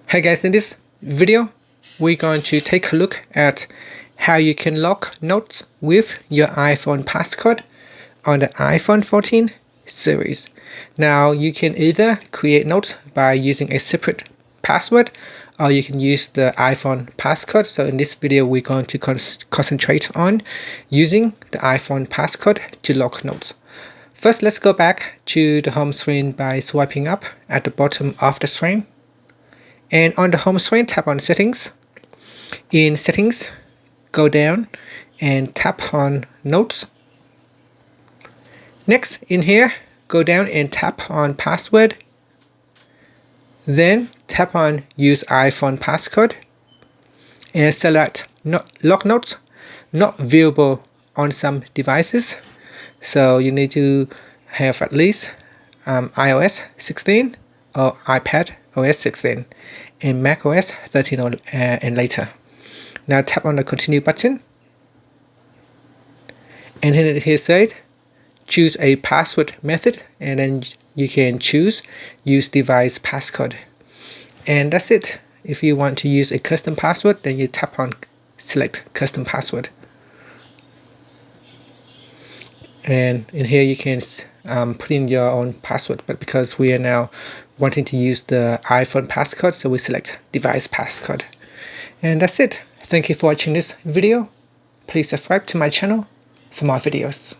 Hey guys, in this video we're going to take a look at how you can lock notes with your iPhone passcode on the iPhone 14 series. Now you can either create notes by using a separate password, or you can use the iPhone passcode. So in this video we're going to concentrate on using the iPhone passcode to lock notes. First, let's go back to the home screen by swiping up at the bottom of the screen. And on the home screen, tap on Settings. In Settings, go down and tap on Notes. Next, in here, go down and tap on Password. Then tap on Use iPhone Passcode and select Lock Notes not viewable on some devices. So you need to have at least iOS 16 or iPad OS 16 and Mac OS 13 and later. Now tap on the Continue button, and here said choose a password method, and then you can choose use device passcode, and that's it. If you want to use a custom password, then you tap on select custom password, and in here you can put in your own password, but because we are now wanting to use the iPhone passcode, so we select device passcode. And that's it. Thank you for watching this video. Please subscribe to my channel for more videos.